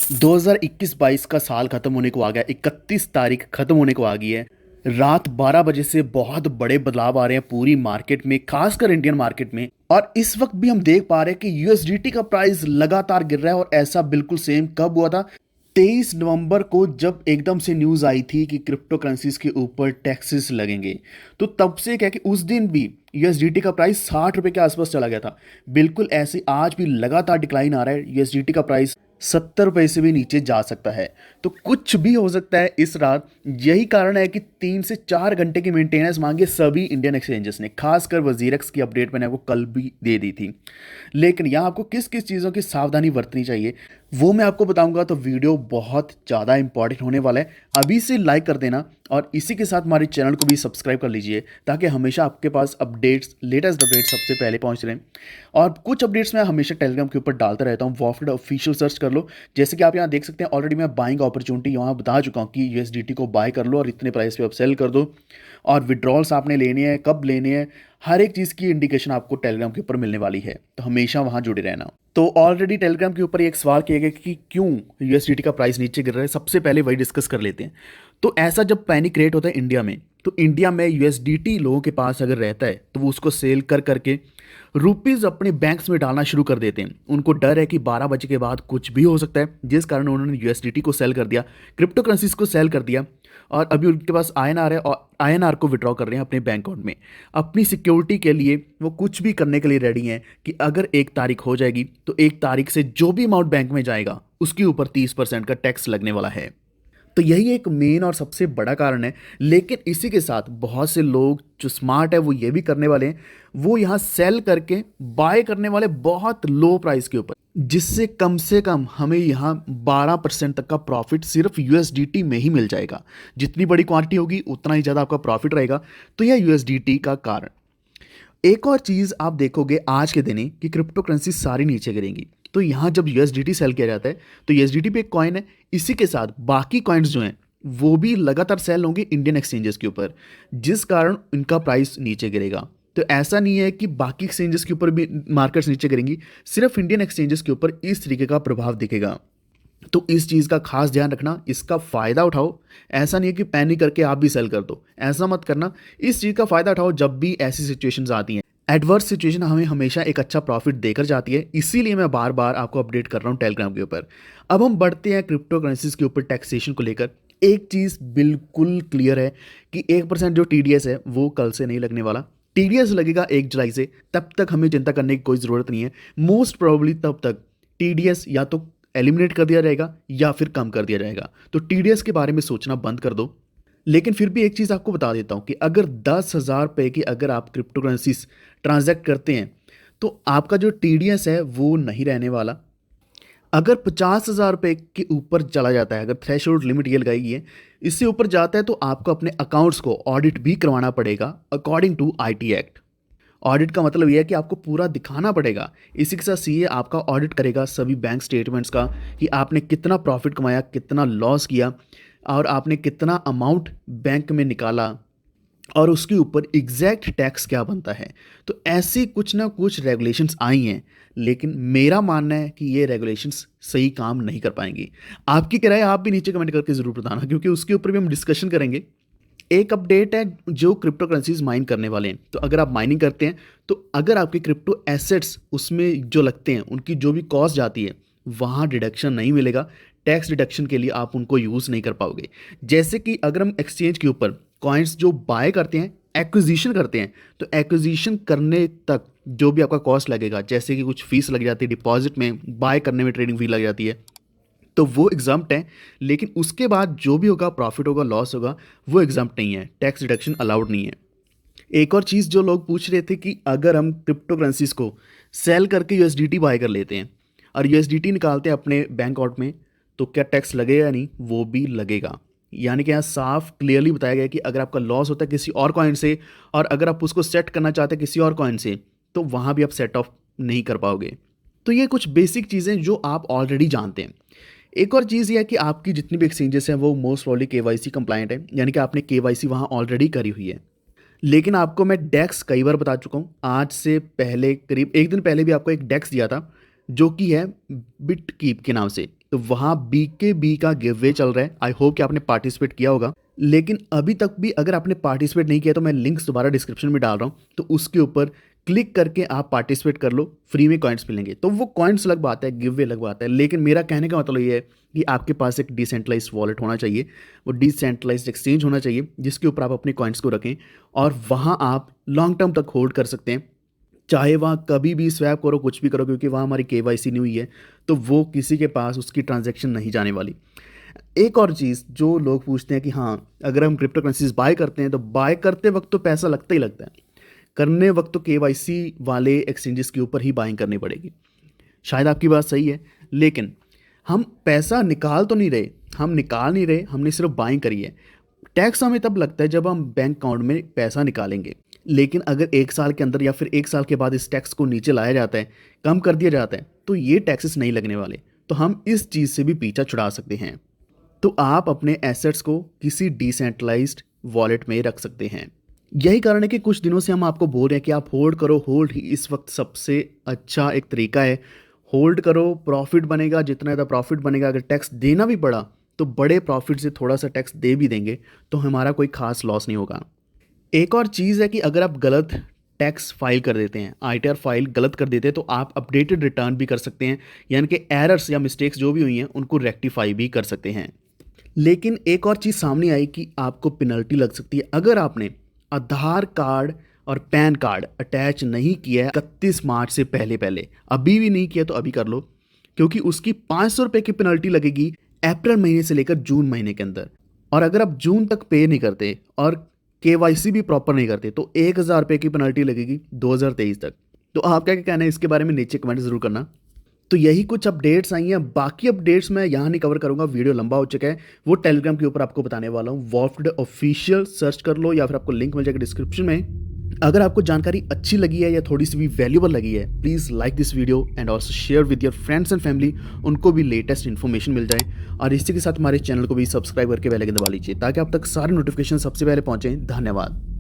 2021-22 का साल खत्म होने को आ गया। 31 तारीख खत्म होने को आ गई है। रात 12 बजे से बहुत बड़े बदलाव आ रहे हैं पूरी मार्केट में, खासकर इंडियन मार्केट में। और इस वक्त भी हम देख पा रहे हैं कि यूएसडीटी का प्राइस लगातार गिर रहा है। और ऐसा बिल्कुल सेम कब हुआ था? 23 नवंबर को जब एकदम से न्यूज आई थी कि क्रिप्टो करेंसीज के ऊपर टैक्सेस लगेंगे। तो तब से क्या कि उस दिन भी यूएसडीटी का प्राइस 60 रुपए के आसपास चला गया था। बिल्कुल ऐसे आज भी लगातार डिक्लाइन आ रहा है। यूएसडीटी का प्राइस 70 रुपए से भी नीचे जा सकता है। तो कुछ भी हो सकता है इस रात। यही कारण है कि 3 से 4 घंटे की मेंटेनेंस मांगे सभी इंडियन एक्सचेंजेस ने। खासकर वजीरक्स की अपडेट मैंने आपको कल भी दे दी थी। लेकिन यहाँ आपको किस किस चीज़ों की सावधानी बरतनी चाहिए वो मैं आपको बताऊंगा। तो वीडियो बहुत ज़्यादा इंपॉर्टेंट होने वाला है। अभी से लाइक कर देना और इसी के साथ हमारे चैनल को भी सब्सक्राइब कर लीजिए ताकि हमेशा आपके पास अपडेट्स, लेटेस्ट अपडेट्स सबसे पहले पहुंच रहे हैं। और कुछ अपडेट्स मैं हमेशा टेलीग्राम के ऊपर डालता रहता हूँ। वॉफिड ऑफिशियल सर्च कर लो। जैसे कि आप यहाँ देख सकते हैं, ऑलरेडी मैं बाइंग अपॉर्चुनिटी यहाँ बता चुका हूँ कि यूएसडीटी को बाय कर लो और इतने प्राइस पे आप सेल कर दो। और विड्रॉल्स आपने लेने हैं, कब लेने हैं, हर एक चीज़ की इंडिकेशन आपको टेलीग्राम के ऊपर मिलने वाली है। तो हमेशा वहाँ जुड़े रहना। तो ऑलरेडी टेलीग्राम के ऊपर एक सवाल किया गया कि क्यों यूएसडीटी का प्राइस नीचे गिर रहा है। सबसे पहले वही डिस्कस कर लेते हैं। तो ऐसा जब पैनिक क्रिएट होता है इंडिया में, तो इंडिया में यूएसडीटी लोगों के पास अगर रहता है तो वो उसको सेल कर करके रुपीज़ अपने बैंक्स में डालना शुरू कर देते हैं। उनको डर है कि 12 बजे के बाद कुछ भी हो सकता है, जिस कारण उन्होंने यूएसडीटी को सेल कर दिया, क्रिप्टो करेंसीज को सेल कर दिया। और अभी उनके पास आईएनआर है और आईएनआर को विड्रॉ कर रहे हैं अपने बैंक अकाउंट में। अपनी सिक्योरिटी के लिए वो कुछ भी करने के लिए रेडी हैं कि अगर 1 तारीख हो जाएगी तो 1 तारीख से जो भी अमाउंट बैंक में जाएगा उसके ऊपर 30% का टैक्स लगने वाला है। तो यही एक मेन और सबसे बड़ा कारण है। लेकिन इसी के साथ बहुत से लोग जो स्मार्ट है वो ये भी करने वाले हैं, वो यहाँ सेल करके बाय करने वाले बहुत लो प्राइस के ऊपर, जिससे कम से कम हमें यहाँ 12% तक का प्रॉफिट सिर्फ यूएसडीटी में ही मिल जाएगा। जितनी बड़ी क्वांटिटी होगी उतना ही ज़्यादा आपका प्रॉफिट रहेगा। तो यह यूएसडीटी का कारण। एक और चीज़ आप देखोगे आज के दिन ही कि क्रिप्टो करेंसी सारी नीचे गिरेंगी। तो यहाँ जब यूएसडीटी सेल किया जाता है तो यूएसडीटी पे एक कॉइन है, इसी के साथ बाकी कॉइन्स जो हैं वो भी लगातार सेल होंगे इंडियन एक्सचेंजेस के ऊपर, जिस कारण इनका प्राइस नीचे गिरेगा। तो ऐसा नहीं है कि बाकी एक्सचेंजेस के ऊपर भी मार्केट्स नीचे गिरेंगी, सिर्फ इंडियन एक्सचेंजेस के ऊपर इस तरीके का प्रभाव दिखेगा। तो इस चीज़ का खास ध्यान रखना, इसका फ़ायदा उठाओ। ऐसा नहीं है कि पैनिक करके आप भी सेल कर दो, ऐसा मत करना। इस चीज़ का फ़ायदा उठाओ जब भी ऐसी सिचुएशंस आती हैं। एडवर्स सिचुएशन हमें हमेशा एक अच्छा प्रॉफिट देकर जाती है, इसीलिए मैं बार बार आपको अपडेट कर रहा हूँ टेलीग्राम के ऊपर। अब हम बढ़ते हैं क्रिप्टो करेंसीज के ऊपर टैक्सेशन को लेकर। एक चीज़ बिल्कुल क्लियर है कि 1% जो टीडीएस है वो कल से नहीं लगने वाला। टीडीएस लगेगा 1 जुलाई से। तब तक हमें चिंता करने की कोई ज़रूरत नहीं है। मोस्ट प्रोबेबली तब तक टीडीएस या तो एलिमिनेट कर दिया जाएगा या फिर कम कर दिया जाएगा। तो टीडीएस के बारे में सोचना बंद कर दो। लेकिन फिर भी एक चीज़ आपको बता देता हूँ कि अगर 10,000 रुपये की अगर आप क्रिप्टो करेंसीज ट्रांजैक्ट करते हैं तो आपका जो टीडीएस है वो नहीं रहने वाला। अगर 50,000 रुपये के ऊपर चला जाता है, अगर थ्रेशोल्ड लिमिट ये लगाई गई है, इससे ऊपर जाता है तो आपको अपने अकाउंट्स को ऑडिट भी करवाना पड़ेगा according to IT act. Audit का मतलब यह है कि आपको पूरा दिखाना पड़ेगा। इसी के साथ सीए आपका ऑडिट करेगा सभी बैंक स्टेटमेंट्स का कि आपने कितना प्रॉफिट कमाया, कितना लॉस किया और आपने कितना अमाउंट बैंक में निकाला और उसके ऊपर एग्जैक्ट टैक्स क्या बनता है। तो ऐसी कुछ ना कुछ रेगुलेशंस आई हैं, लेकिन मेरा मानना है कि ये रेगुलेशंस सही काम नहीं कर पाएंगी। आपकी क्या राय है? आप भी नीचे कमेंट करके ज़रूर बताना, क्योंकि उसके ऊपर भी हम डिस्कशन करेंगे। एक अपडेट है जो क्रिप्टो करेंसीज माइन करने वाले हैं। तो अगर आप माइनिंग करते हैं तो अगर आपके क्रिप्टो एसेट्स उसमें जो लगते हैं उनकी जो भी कॉस्ट जाती है वहाँ डिडक्शन नहीं मिलेगा। टैक्स डिडक्शन के लिए आप उनको यूज़ नहीं कर पाओगे। जैसे कि अगर हम एक्सचेंज के ऊपर कॉइन्स जो बाय करते हैं, एक्विजिशन करते हैं, तो एक्विजिशन करने तक जो भी आपका कॉस्ट लगेगा, जैसे कि कुछ फीस लग जाती है डिपॉजिट में, बाय करने में ट्रेडिंग फी लग जाती है, तो वो एग्जाम्प्ट है। लेकिन उसके बाद जो भी होगा, प्रॉफिट होगा, लॉस होगा, वो एग्जाम्प्ट नहीं है। टैक्स डिडक्शन अलाउड नहीं है। एक और चीज़ जो लोग पूछ रहे थे कि अगर हम क्रिप्टो करेंसीज को सेल करके यूएसडीटी बाय कर लेते हैं और यूएसडीटी निकालते हैं अपने बैंक अकाउंट में, तो क्या टैक्स लगेगा या नहीं? वो भी लगेगा। यानी कि यहाँ साफ क्लियरली बताया गया है कि अगर आपका लॉस होता है किसी और कॉइन से और अगर आप उसको सेट करना चाहते हैं किसी और कॉइन से, तो वहाँ भी आप सेट ऑफ नहीं कर पाओगे। तो ये कुछ बेसिक चीज़ें जो आप ऑलरेडी जानते हैं। एक और चीज़ ये है कि आपकी जितनी भी एक्सचेंजेस हैं वो मोस्ट प्रॉब्ली केवाईसी कंप्लाइंट है, यानी कि आपने केवाईसी वहाँ ऑलरेडी करी हुई है। लेकिन आपको मैं डेक्स कई बार बता चुका हूँ। आज से पहले करीब एक दिन पहले भी आपको एक डेक्स दिया था जो कि है बिट कीप के नाम से। तो वहाँ BKB का गिव अवे चल रहा है। आई होप कि आपने पार्टिसिपेट किया होगा, लेकिन अभी तक भी अगर आपने पार्टिसिपेट नहीं किया तो मैं लिंक्स दोबारा डिस्क्रिप्शन में डाल रहा हूँ, तो उसके ऊपर क्लिक करके आप पार्टिसिपेट कर लो, फ्री में कॉइन्स मिलेंगे। तो वो कॉइन्स अलग बात है, गिव अवे अलग बात है, लेकिन मेरा कहने का मतलब ये है कि आपके पास एक डिसेंट्रलाइज्ड वॉलेट होना चाहिए, वो डिसेंट्रलाइज्ड एक्सचेंज होना चाहिए जिसके ऊपर आप अपने कॉइन्स को रखें और वहाँ आप लॉन्ग टर्म तक होल्ड कर सकते हैं। चाहे वहाँ कभी भी स्वैप करो, कुछ भी करो, क्योंकि वहाँ हमारी KYC नहीं हुई है, तो वो किसी के पास उसकी ट्रांजैक्शन नहीं जाने वाली। एक और चीज़ जो लोग पूछते हैं कि हाँ, अगर हम क्रिप्टो करेंसीज बाय करते हैं तो बाय करते वक्त तो पैसा लगता ही लगता है, करने वक्त तो KYC वाले एक्सचेंजेस के ऊपर ही बाइंग करनी पड़ेगी। शायद आपकी बात सही है, लेकिन हम पैसा निकाल तो नहीं रहे, हम निकाल नहीं रहे, हमने सिर्फ बाइंग करी है। टैक्स हमें तब लगता है जब हम बैंक अकाउंट में पैसा निकालेंगे, लेकिन अगर 1 साल के अंदर या फिर 1 साल के बाद इस टैक्स को नीचे लाया जाता है, कम कर दिया जाता है, तो ये टैक्सेस नहीं लगने वाले। तो हम इस चीज़ से भी पीछा छुड़ा सकते हैं। तो आप अपने एसेट्स को किसी डिसेंट्रलाइज्ड वॉलेट में रख सकते हैं। यही कारण है कि कुछ दिनों से हम आपको बोल रहे हैं कि आप होल्ड करो, होल्ड ही इस वक्त सबसे अच्छा एक तरीका है। होल्ड करो, प्रॉफिट बनेगा, जितना ज़्यादा प्रॉफिट बनेगा, अगर टैक्स देना भी पड़ा तो बड़े प्रॉफिट से थोड़ा सा टैक्स दे भी देंगे, तो हमारा कोई खास लॉस नहीं होगा। एक और चीज़ है कि अगर आप गलत टैक्स फाइल कर देते हैं, ITR फाइल गलत कर देते हैं, तो आप अपडेटेड रिटर्न भी कर सकते हैं, यानी कि एरर्स या मिस्टेक्स जो भी हुई हैं उनको रेक्टिफाई भी कर सकते हैं। लेकिन एक और चीज़ सामने आई कि आपको पेनल्टी लग सकती है अगर आपने आधार कार्ड और पैन कार्ड अटैच नहीं किया है 31 मार्च से पहले पहले। अभी भी नहीं किया तो अभी कर लो, क्योंकि उसकी 500 रुपये की पेनल्टी लगेगी अप्रैल महीने से लेकर जून महीने के अंदर। और अगर आप जून तक पे नहीं करते और KYC भी प्रॉपर नहीं करते तो 1000 रुपये की पेनल्टी लगेगी 2023 तक। तो आपका क्या कहना है इसके बारे में नीचे कमेंट जरूर करना। तो यही कुछ अपडेट्स आई हैं, बाकी अपडेट्स मैं यहाँ नहीं कवर करूँगा, वीडियो लंबा हो चुका है, वो टेलीग्राम के ऊपर आपको बताने वाला हूँ। वॉफ्ड ऑफिशियल सर्च कर लो या फिर आपको लिंक मिल जाएगा डिस्क्रिप्शन में। अगर आपको जानकारी अच्छी लगी है या थोड़ी सी भी वैल्यूबल लगी है, please like this video and also share with your friends and family, उनको भी लेटेस्ट इन्फॉर्मेशन मिल जाए। और इसी के साथ हमारे चैनल को भी सब्सक्राइब करके बेल आइकन दबा लीजिए ताकि आप तक सारे नोटिफिकेशन सबसे पहले पहुँचें। धन्यवाद।